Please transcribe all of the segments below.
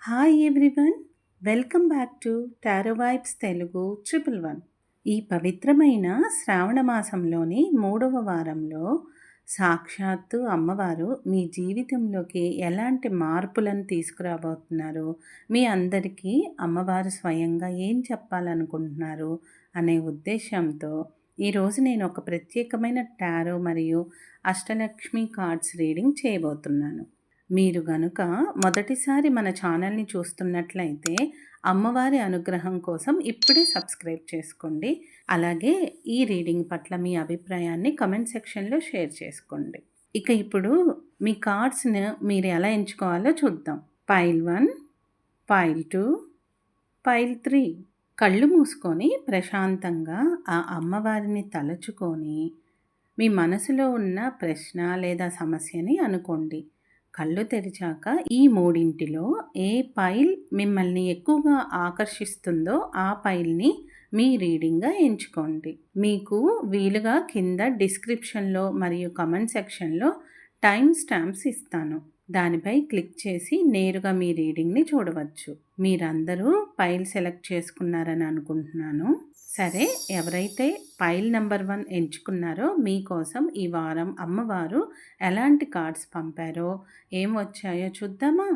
Hi everyone, welcome back to tarot vibes Telugu 111. ఈ పవిత్రమైన శ్రావణ మాసంలోని 3వ వారంలో సాక్షాత్తు అమ్మవారు మీ జీవితంలోకి ఎలాంటి మార్పులను తీసుకురాబోతున్నారు, మీ అందరికీ అమ్మవారు స్వయంగా ఏం చెప్పాలనుకుంటున్నారు అనే ఉద్దేశంతో ఈరోజు నేను ఒక ప్రత్యేకమైన టారో మరియు అష్టలక్ష్మి కార్డ్స్ రీడింగ్ చేయబోతున్నాను. మీరు గనుక మొదటిసారి మన ఛానల్ని చూస్తున్నట్లయితే అమ్మవారి అనుగ్రహం కోసం ఇప్పుడే సబ్స్క్రైబ్ చేసుకోండి. అలాగే ఈ రీడింగ్ పట్ల మీ అభిప్రాయాన్ని కమెంట్ సెక్షన్లో షేర్ చేసుకోండి. ఇక ఇప్పుడు మీ కార్డ్స్ని మీరు ఎలా ఎంచుకోవాలో చూద్దాం. Pile 1, pile 2, pile 3. కళ్ళు మూసుకొని ప్రశాంతంగా ఆ అమ్మవారిని తలుచుకొని మీ మనసులో ఉన్న ప్రశ్న లేదా సమస్యని అనుకోండి. కళ్ళు తెరిచాక ఈ మూడింటిలో ఏ పైల్ మిమ్మల్ని ఎక్కువగా ఆకర్షిస్తుందో ఆ పైల్ని మీ రీడింగ్గా ఎంచుకోండి. మీకు వీలుగా కింద డిస్క్రిప్షన్లో మరియు కమెంట్ సెక్షన్లో టైం స్టాంప్స్ ఇస్తాను. దానిపై క్లిక్ చేసి నేరుగా మీ రీడింగ్ని చూడవచ్చు. మీరందరూ పైల్ సెలెక్ట్ చేసుకున్నారని అనుకుంటున్నాను. సరే, ఎవరైతే పైల్ నెంబర్ 1 ఎంచుకున్నారో మీకోసం ఈ వారం అమ్మవారు ఎలాంటి కార్డ్స్ పంపారో, ఏం వచ్చాయో చూద్దామా?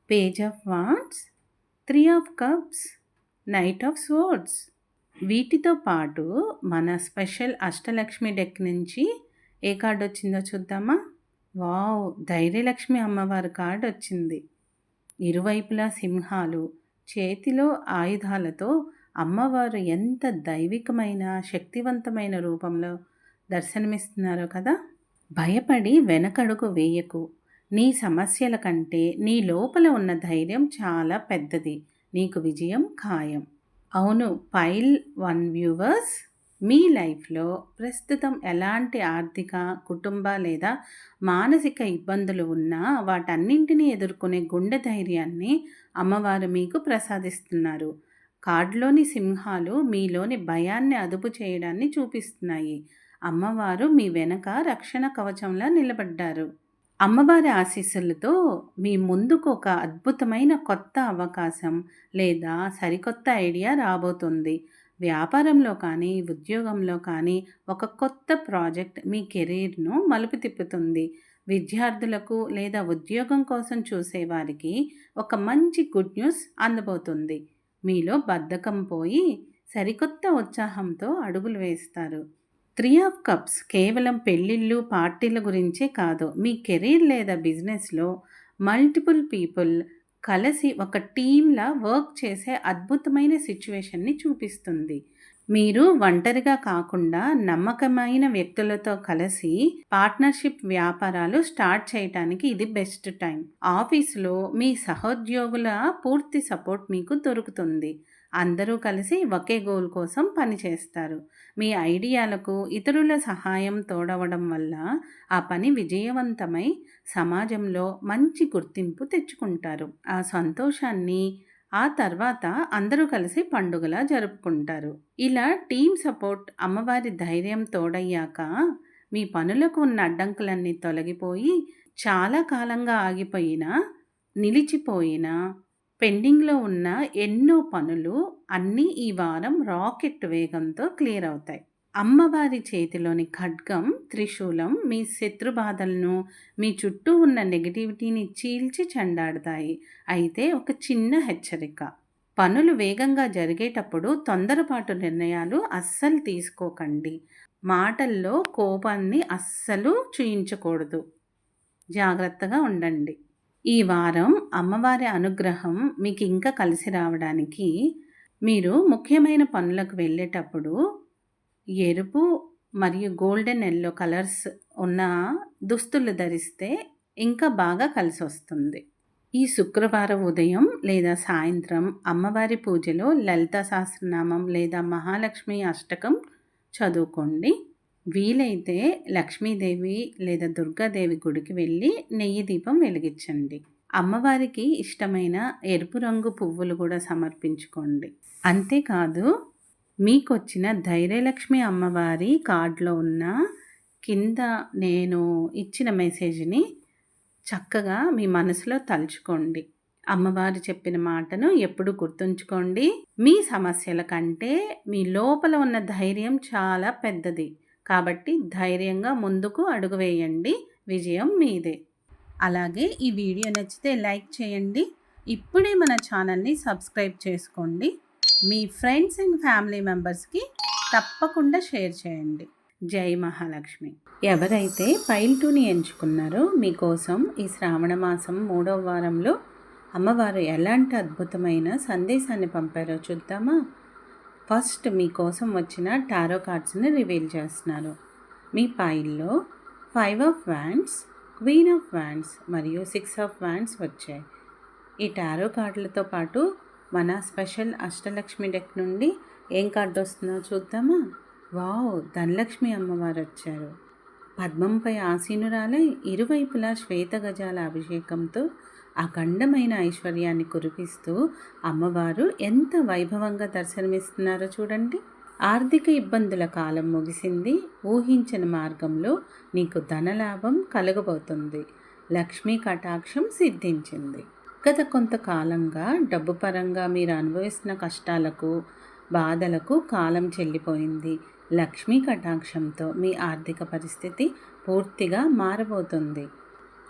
Page of wands, 3 of cups, knight of swords. వీటితో పాటు మన స్పెషల్ అష్టలక్ష్మి డెక్ నుంచి ఏ కార్డ్ వచ్చిందో చూద్దామా? వావ్, ధైర్యలక్ష్మి అమ్మవారి కార్డ్ వచ్చింది. ఇరువైపులా సింహాలు, చేతిలో ఆయుధాలతో అమ్మవారు ఎంత దైవికమైన శక్తివంతమైన రూపంలో దర్శనమిస్తున్నారో కదా. భయపడి వెనకడుగు వేయకు. నీ సమస్యల కంటే నీ లోపల ఉన్న ధైర్యం చాలా పెద్దది. నీకు విజయం ఖాయం. అవును, పైల్ 1 వ్యూవర్స్, మీ లైఫ్లో ప్రస్తుతం ఎలాంటి ఆర్థిక, కుటుంబ లేదా మానసిక ఇబ్బందులు ఉన్నా వాటన్నింటినీ ఎదుర్కొనే గుండె ధైర్యాన్ని అమ్మవారు మీకు ప్రసాదిస్తున్నారు. కార్డులోని సింహాలు మీలోని భయాన్ని అదుపు చేయడాన్ని చూపిస్తున్నాయి. అమ్మవారు మీ వెనక రక్షణ కవచంలా నిలబడ్డారు. అమ్మవారి ఆశీస్సులతో మీ ముందుకు ఒక అద్భుతమైన కొత్త అవకాశం లేదా సరికొత్త ఐడియా రాబోతుంది. వ్యాపారంలో కానీ ఉద్యోగంలో కానీ ఒక కొత్త ప్రాజెక్ట్ మీ కెరీర్ను మలుపు తిప్పుతుంది. విద్యార్థులకు లేదా ఉద్యోగం కోసం చూసేవారికి ఒక మంచి గుడ్ న్యూస్ అందబోతుంది. మీలో బద్ధకం పోయి సరికొత్త ఉత్సాహంతో అడుగులు వేస్తారు. 3 ఆఫ్ కప్స్ కేవలం పెళ్ళిళ్ళు, పార్టీల గురించే కాదు, మీ కెరీర్ లేదా బిజినెస్లో మల్టిపుల్ పీపుల్ కలిసి ఒక టీంలా వర్క్ చేసే అద్భుతమైన సిచ్యువేషన్ని చూపిస్తుంది. మీరు ఒంటరిగా కాకుండా నమ్మకమైన వ్యక్తులతో కలిసి పార్ట్నర్షిప్ వ్యాపారాలు స్టార్ట్ చేయడానికి ఇది బెస్ట్ టైం. ఆఫీసులో మీ సహోద్యోగుల పూర్తి సపోర్ట్ మీకు దొరుకుతుంది. అందరూ కలిసి ఒకే గోల్ కోసం పనిచేస్తారు. మీ ఐడియాలకు ఇతరుల సహాయం తోడవడం వల్ల ఆ పని విజయవంతమై సమాజంలో మంచి గుర్తింపు తెచ్చుకుంటారు. ఆ సంతోషాన్ని ఆ తర్వాత అందరూ కలిసి పండుగలా జరుపుకుంటారు. ఇలా టీమ్ సపోర్ట్, అమ్మవారి ధైర్యం తోడయ్యాక మీ పనులకు ఉన్న అడ్డంకులన్నీ తొలగిపోయి చాలా కాలంగా ఆగిపోయిన, నిలిచిపోయిన, పెండింగ్లో ఉన్న ఎన్నో పనులు అన్నీ ఈ వారం రాకెట్ వేగంతో క్లియర్ అవుతాయి. అమ్మవారి చేతిలోని ఖడ్గం, త్రిశూలం మీ శత్రుబాధలను, మీ చుట్టూ ఉన్న నెగిటివిటీని చీల్చి చెండాడుతాయి. అయితే ఒక చిన్న హెచ్చరిక: పనులు వేగంగా జరిగేటప్పుడు తొందరపాటు నిర్ణయాలు అస్సలు తీసుకోకండి. మాటల్లో కోపాన్ని అస్సలు చూయించకూడదు. జాగ్రత్తగా ఉండండి. ఈ వారం అమ్మవారి అనుగ్రహం మీకు ఇంకా కలిసి రావడానికి మీరు ముఖ్యమైన పనులకు వెళ్ళేటప్పుడు ఎరుపు మరియు గోల్డెన్ ఎల్లో కలర్స్ ఉన్న దుస్తులు ధరిస్తే ఇంకా బాగా కలిసి వస్తుంది. ఈ శుక్రవారం ఉదయం లేదా సాయంత్రం అమ్మవారి పూజలో లలితా సహస్రనామం లేదా మహాలక్ష్మి అష్టకం చదువుకోండి. వీలైతే లక్ష్మీదేవి లేదా దుర్గాదేవి గుడికి వెళ్ళి నెయ్యి దీపం వెలిగించండి. అమ్మవారికి ఇష్టమైన ఎరుపు రంగు పువ్వులు కూడా సమర్పించుకోండి. అంతేకాదు, మీకొచ్చిన ధైర్యలక్ష్మి అమ్మవారి కార్డులో ఉన్న కింద నేను ఇచ్చిన మెసేజ్ని చక్కగా మీ మనసులో తలుచుకోండి. అమ్మవారు చెప్పిన మాటను ఎప్పుడు గుర్తుంచుకోండి. మీ సమస్యల కంటే మీ లోపల ఉన్న ధైర్యం చాలా పెద్దది. కాబట్టి ధైర్యంగా ముందుకు అడుగు వేయండి. విజయం మీదే. అలాగే ఈ వీడియో నచ్చితే లైక్ చేయండి. ఇప్పుడే మన ఛానల్ని సబ్స్క్రైబ్ చేసుకోండి. మీ ఫ్రెండ్స్ అండ్ ఫ్యామిలీ మెంబర్స్కి తప్పకుండా షేర్ చేయండి. జై మహాలక్ష్మి. ఎవరైతే ఫైల్ 2ని ఎంచుకున్నారో మీకోసం ఈ శ్రావణ మాసం 3వ వారంలో అమ్మవారు ఎలాంటి అద్భుతమైన సందేశాన్ని పంపారో చూద్దామా? ఫస్ట్ మీకోసం వచ్చిన టారో కార్డ్స్ని రివీల్ చేస్తున్నారు. మీ పైల్లో 5 of wands, queen of wands మరియు 6 ఆఫ్ వ్యాండ్స్ వచ్చాయి. ఈ టారో కార్డులతో పాటు మన స్పెషల్ అష్టలక్ష్మి డెక్ నుండి ఏం కార్డు వస్తుందో చూద్దామా? వావ్, ధనలక్ష్మి అమ్మవారు వచ్చారు. పద్మంపై ఆసీనురాలై ఇరువైపులా శ్వేతగజాల అభిషేకంతో అఖండమైన ఐశ్వర్యాన్ని కురిపిస్తూ అమ్మవారు ఎంత వైభవంగా దర్శనమిస్తున్నారో చూడండి. ఆర్థిక ఇబ్బందుల కాలం ముగిసింది. ఊహించిన మార్గంలో నీకు ధనలాభం కలగబోతుంది. లక్ష్మీ కటాక్షం సిద్ధించింది. గత కొంతకాలంగా డబ్బు పరంగా మీరు అనుభవిస్తున్న కష్టాలకు, బాధలకు కాలం చెల్లిపోయింది. లక్ష్మీ కటాక్షంతో మీ ఆర్థిక పరిస్థితి పూర్తిగా మారబోతుంది.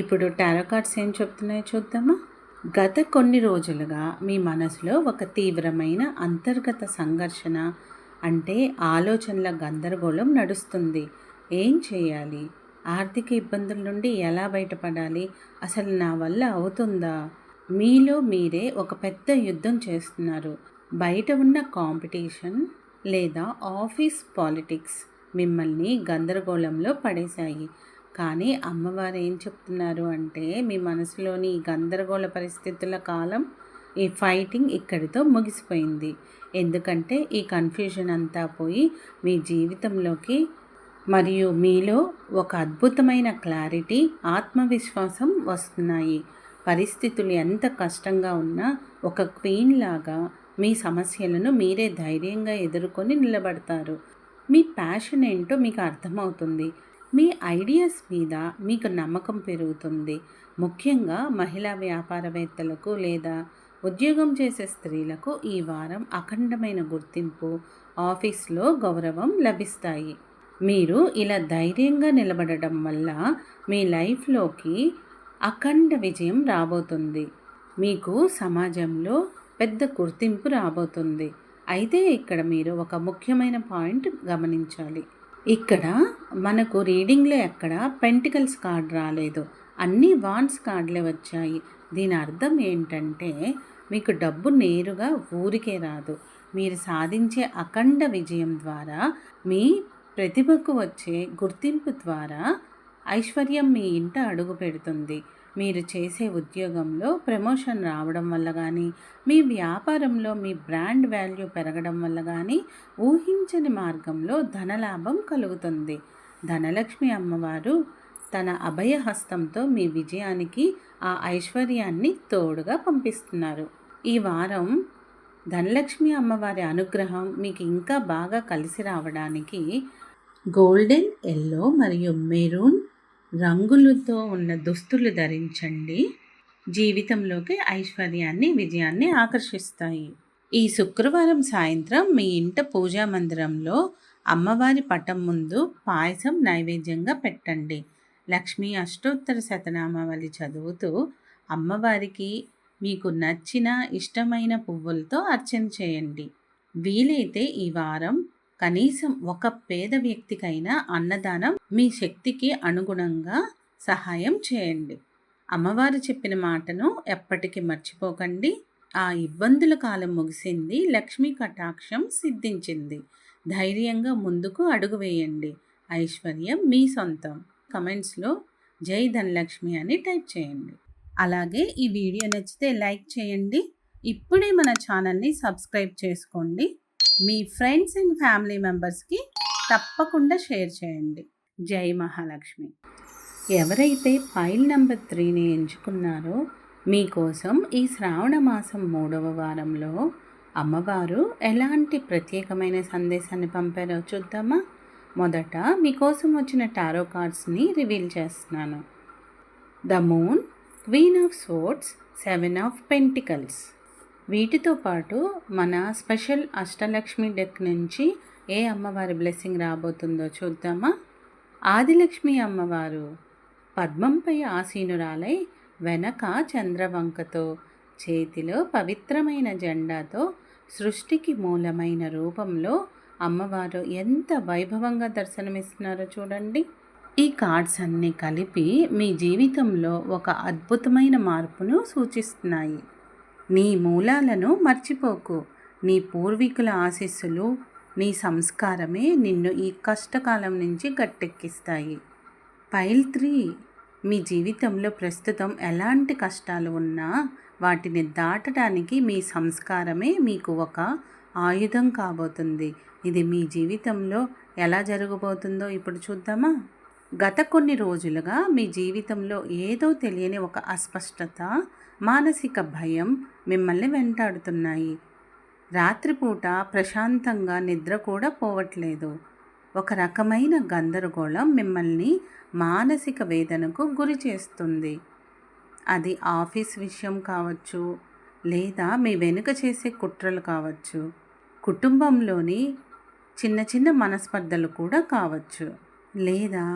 ఇప్పుడు టారో కార్డ్స్ ఏం చెప్తున్నాయో చూద్దామా? గత కొన్ని రోజులుగా మీ మనసులో ఒక తీవ్రమైన అంతర్గత సంఘర్షణ, అంటే ఆలోచనల గందరగోళం నడుస్తుంది. ఏం చేయాలి? ఆర్థిక ఇబ్బందుల నుండి ఎలా బయటపడాలి? అసలు నా వల్ల అవుతుందా? మీలో మీరే ఒక పెద్ద యుద్ధం చేస్తున్నారు. బయట ఉన్న కాంపిటీషన్ లేదా ఆఫీస్ పాలిటిక్స్ మిమ్మల్ని గందరగోళంలో పడేశాయి. కానీ అమ్మవారు ఏం చెప్తున్నారు అంటే, మీ మనసులోని ఈ గందరగోళ పరిస్థితుల కాలం, ఈ ఫైటింగ్ ఇక్కడితో ముగిసిపోయింది. ఎందుకంటే ఈ కన్ఫ్యూజన్ అంతా పోయి మీ జీవితంలోకి మరియు మీలో ఒక అద్భుతమైన క్లారిటీ, ఆత్మవిశ్వాసం వస్తున్నాయి. పరిస్థితులు ఎంత కష్టంగా ఉన్నా ఒక క్వీన్ లాగా మీ సమస్యలను మీరే ధైర్యంగా ఎదుర్కొని నిలబడతారు. మీ ప్యాషన్ ఏంటో మీకు అర్థమవుతుంది. మీ ఐడియాస్ మీద మీకు నమ్మకం పెరుగుతుంది. ముఖ్యంగా మహిళా వ్యాపారవేత్తలకు లేదా ఉద్యోగం చేసే స్త్రీలకు ఈ వారం అఖండమైన గుర్తింపు, ఆఫీస్లో గౌరవం లభిస్తాయి. మీరు ఇలా ధైర్యంగా నిలబడడం వల్ల మీ లైఫ్లోకి అఖండ విజయం రాబోతుంది. మీకు సమాజంలో పెద్ద గుర్తింపు రాబోతుంది. అయితే ఇక్కడ మీరు ఒక ముఖ్యమైన పాయింట్ గమనించాలి. ఇక్కడ మనకు రీడింగ్లో ఎక్కడ పెంటికల్స్ కార్డ్ రాలేదు, అన్నీ వాండ్స్ కార్డులే వచ్చాయి. దీని అర్థం ఏంటంటే మీకు డబ్బు నేరుగా ఊరికే రాదు. మీరు సాధించే అఖండ విజయం ద్వారా, మీ ప్రతిభకు వచ్చే గుర్తింపు ద్వారా ఐశ్వర్యం మీ ఇంట అడుగు పెడుతుంది. మీరు చేసే ఉద్యోగంలో ప్రమోషన్ రావడం వల్ల కానీ, మీ వ్యాపారంలో మీ బ్రాండ్ వాల్యూ పెరగడం వల్ల కానీ ఊహించని మార్గంలో ధనలాభం కలుగుతుంది. ధనలక్ష్మి అమ్మవారు తన అభయహస్తంతో మీ విజయానికి ఆ ఐశ్వర్యాన్ని తోడుగా పంపిస్తున్నారు. ఈ వారం ధనలక్ష్మి అమ్మవారి అనుగ్రహం మీకు ఇంకా బాగా కలిసి రావడానికి గోల్డెన్, ఎల్లో మరియు మెరూన్ రంగులతో ఉన్న దుస్తులు ధరించండి. జీవితంలోకి ఐశ్వర్యాన్ని, విజయాన్ని ఆకర్షిస్తాయి. ఈ శుక్రవారం సాయంత్రం మీ ఇంట పూజా మందిరంలో అమ్మవారి పటం ముందు పాయసం నైవేద్యంగా పెట్టండి. లక్ష్మీ అష్టోత్తర శతనామావళి చదువుతూ అమ్మవారికి మీకు నచ్చిన ఇష్టమైన పువ్వులతో అర్చన చేయండి. వీలైతే ఈ వారం కనీసం ఒక పేద వ్యక్తికైనా అన్నదానం మీ శక్తికి అనుగుణంగా సహాయం చేయండి. అమ్మవారు చెప్పిన మాటను ఎప్పటికీ మర్చిపోకండి. ఆ ఇబ్బందుల కాలం ముగిసింది. లక్ష్మీ కటాక్షం సిద్ధించింది. ధైర్యంగా ముందుకు అడుగు వేయండి. ఐశ్వర్యం మీ సొంతం. కమెంట్స్లో జై ధనలక్ష్మి అని టైప్ చేయండి. అలాగే ఈ వీడియో నచ్చితే లైక్ చేయండి. ఇప్పుడే మన ఛానల్ని సబ్స్క్రైబ్ చేసుకోండి. మీ ఫ్రెండ్స్ అండ్ ఫ్యామిలీ మెంబర్స్కి తప్పకుండా షేర్ చేయండి. జై మహాలక్ష్మి. ఎవరైతే ఫైల్ నెంబర్ 3ని ఎంచుకున్నారో మీకోసం ఈ శ్రావణ మాసం 3వ వారంలో అమ్మవారు ఎలాంటి ప్రత్యేకమైన సందేశాన్ని పంపారో చూద్దామా? మొదట మీకోసం వచ్చిన టారో కార్డ్స్ని రివీల్ చేస్తున్నాను. The moon, queen of swords, 7 of pentacles. వీటితో పాటు మన స్పెషల్ అష్టలక్ష్మి డెక్ నుంచి ఏ అమ్మవారి బ్లెస్సింగ్ రాబోతుందో చూద్దామా. ఆదిలక్ష్మి అమ్మవారు పద్మంపై ఆసీనురాలై వెనక చంద్రవంకతో, చేతిలో పవిత్రమైన జెండాతో సృష్టికి మూలమైన రూపంలో అమ్మవారు ఎంత వైభవంగా దర్శనమిస్తున్నారో చూడండి. ఈ కార్డ్స్ అన్నీ కలిపి మీ జీవితంలో ఒక అద్భుతమైన మార్పును సూచిస్తున్నాయి. నీ మూలాలను మర్చిపోకు. నీ పూర్వీకుల ఆశీస్సులు, నీ సంస్కారమే నిన్ను ఈ కష్టకాలం నుంచి గట్టెక్కిస్తాయి. పైల్ 3. మీ జీవితంలో ప్రస్తుతం ఎలాంటి కష్టాలు ఉన్నా వాటిని దాటడానికి మీ సంస్కారమే మీకు ఒక ఆయుధం కాబోతుంది. ఇది మీ జీవితంలో ఎలా జరగబోతుందో ఇప్పుడు చూద్దామా. గత కొన్ని రోజులుగా మీ జీవితంలో ఏదో తెలియని ఒక అస్పష్టత, మానసిక భయం మిమ్మల్ని వెంటాడుతున్నాయి. రాత్రిపూట ప్రశాంతంగా నిద్ర కూడా పోవట్లేదు. ఒక రకమైన గందరగోళం మిమ్మల్ని మానసిక వేదనకు గురి చేస్తుంది. అది ఆఫీస్ విషయం కావచ్చు, లేదా మీ వెనుక చేసే కుట్రలు కావచ్చు, కుటుంబంలోని చిన్న చిన్న మనస్పర్ధలు కూడా కావచ్చు, లేదా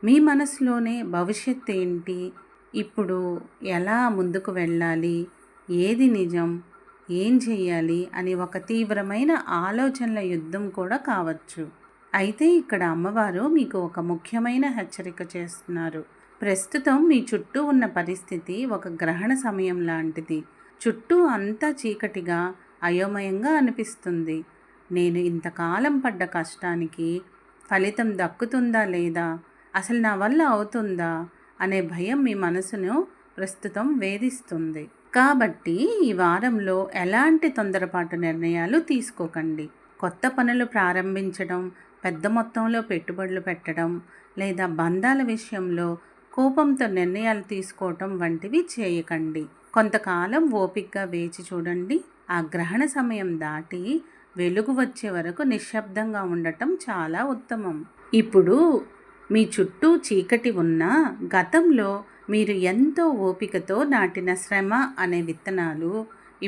మీ మనసులోనే భవిష్యత్ ఏంటి, ఇప్పుడు ఎలా ముందుకు వెళ్ళాలి, ఏది నిజం, ఏం చెయ్యాలి అని ఒక తీవ్రమైన ఆలోచనల యుద్ధం కూడా కావచ్చు. అయితే ఇక్కడ అమ్మవారు మీకు ఒక ముఖ్యమైన హెచ్చరిక చేస్తున్నారు. ప్రస్తుతం మీ చుట్టూ ఉన్న పరిస్థితి ఒక గ్రహణ సమయం లాంటిది. చుట్టూ అంతా చీకటిగా, అయోమయంగా అనిపిస్తుంది. నేను ఇంతకాలం పడ్డ కష్టానికి ఫలితం దక్కుతుందా లేదా, అసలు నా వల్ల అవుతుందా అనే భయం మీ మనసును ప్రస్తుతం వేధిస్తుంది. కాబట్టి ఈ వారంలో ఎలాంటి తొందరపాటు నిర్ణయాలు తీసుకోకండి. కొత్త పనులు ప్రారంభించడం, పెద్ద మొత్తంలో పెట్టుబడులు పెట్టడం, లేదా బంధాల విషయంలో కోపంతో నిర్ణయాలు తీసుకోవటం వంటివి చేయకండి. కొంతకాలం ఓపికగా వేచి చూడండి. ఆ గ్రహణ సమయం దాటి వెలుగు వచ్చే వరకు నిశ్శబ్దంగా ఉండటం చాలా ఉత్తమం. ఇప్పుడు మీ చుట్టూ చీకటి ఉన్నా గతంలో మీరు ఎంతో ఓపికతో నాటిన శ్రమ అనే విత్తనాలు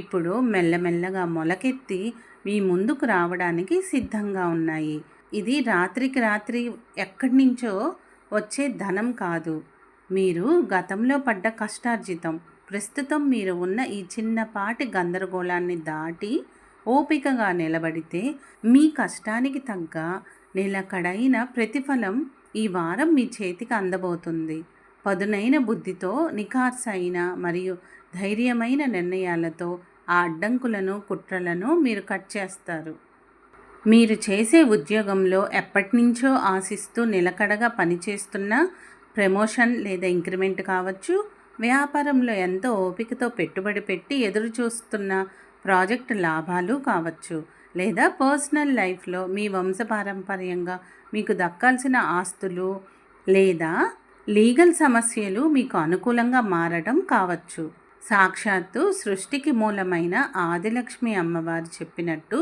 ఇప్పుడు మెల్లమెల్లగా మొలకెత్తి మీ ముందుకు రావడానికి సిద్ధంగా ఉన్నాయి. ఇది రాత్రికి రాత్రి ఎక్కడి నుంచో వచ్చే ధనం కాదు. మీరు గతంలో పడ్డ కష్టార్జితం. ప్రస్తుతం మీరు ఉన్న ఈ చిన్నపాటి గందరగోళాన్ని దాటి ఓపికగా నిలబడితే మీ కష్టానికి తగ్గ నిలకడైన ప్రతిఫలం ఈ వారం మీ చేతికి అందబోతుంది. పదునైన బుద్ధితో, నిఖార్సైన మరియు ధైర్యమైన నిర్ణయాలతో ఆ అడ్డంకులను, కుట్రలను మీరు కట్ చేస్తారు. మీరు చేసే ఉద్యోగంలో ఎప్పటినుంచో ఆశిస్తూ నిలకడగా పనిచేస్తున్న ప్రమోషన్ లేదా ఇంక్రిమెంట్ కావచ్చు, వ్యాపారంలో ఎంతో ఓపికతో పెట్టుబడి పెట్టి ఎదురు చూస్తున్న ప్రాజెక్టు లాభాలు కావచ్చు, లేదా పర్సనల్ లైఫ్లో మీ వంశపారంపర్యంగా మీకు దక్కాల్సిన ఆస్తులు లేదా లీగల్ సమస్యలు మీకు అనుకూలంగా మారడం కావచ్చు. సాక్షాత్తు సృష్టికి మూలమైన ఆదిలక్ష్మి అమ్మవారు చెప్పినట్టు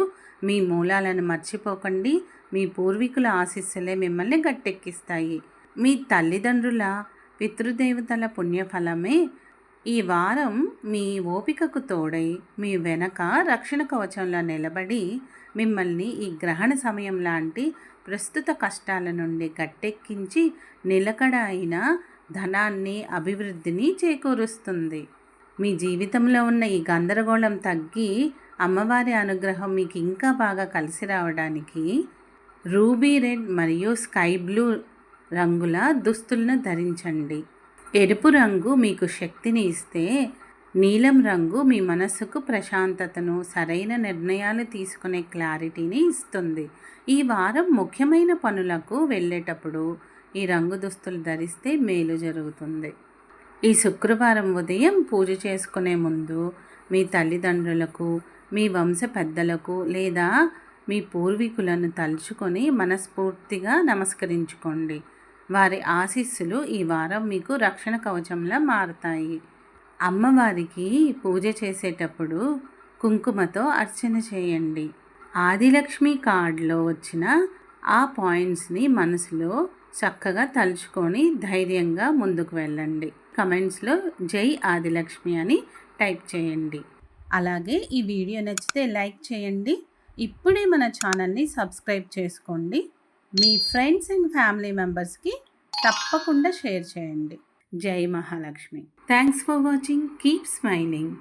మీ మూలాలను మర్చిపోకండి. మీ పూర్వీకుల ఆశీస్సులే మిమ్మల్ని గట్టెక్కిస్తాయి. మీ తల్లిదండ్రుల, పితృదేవతల పుణ్యఫలమే ఈ వారం మీ ఓపికకు తోడై మీ వెనక రక్షణ కవచంలో నిలబడి మిమ్మల్ని ఈ గ్రహణ సమయం లాంటి ప్రస్తుత కష్టాల నుండి గట్టెక్కించి నిలకడ అయిన ధనాన్ని, అభివృద్ధిని చేకూరుస్తుంది. మీ జీవితంలో ఉన్న ఈ గందరగోళం తగ్గి అమ్మవారి అనుగ్రహం మీకు ఇంకా బాగా కలిసి రావడానికి రూబీ రెడ్ మరియు స్కై బ్లూ రంగుల దుస్తులను ధరించండి. ఎరుపు రంగు మీకు శక్తిని ఇస్తే, నీలం రంగు మీ మనస్సుకు ప్రశాంతతను, సరైన నిర్ణయాలు తీసుకునే క్లారిటీని ఇస్తుంది. ఈ వారం ముఖ్యమైన పనులకు వెళ్ళేటప్పుడు ఈ రంగు దుస్తులు ధరిస్తే మేలు జరుగుతుంది. ఈ శుక్రవారం ఉదయం పూజ చేసుకునే ముందు మీ తల్లిదండ్రులకు, మీ వంశ పెద్దలకు లేదా మీ పూర్వీకులను తలుచుకొని మనస్ఫూర్తిగా నమస్కరించుకోండి. వారి ఆశీస్సులు ఈ వారం మీకు రక్షణ కవచంలా మారతాయి. అమ్మవారికి పూజ చేసేటప్పుడు కుంకుమతో అర్చన చేయండి. ఆదిలక్ష్మి కార్డులో వచ్చిన ఆ పాయింట్స్ని మనసులో చక్కగా తలుచుకొని ధైర్యంగా ముందుకు వెళ్ళండి. కమెంట్స్లో జై ఆదిలక్ష్మి అని టైప్ చేయండి. అలాగే ఈ వీడియో నచ్చితే లైక్ చేయండి. ఇప్పుడే మన ఛానల్ని సబ్స్క్రైబ్ చేసుకోండి. మీ ఫ్రెండ్స్ అండ్ ఫ్యామిలీ మెంబర్స్కి తప్పకుండా షేర్ చేయండి. జై Mahalakshmi. Thanks for watching. Keep smiling.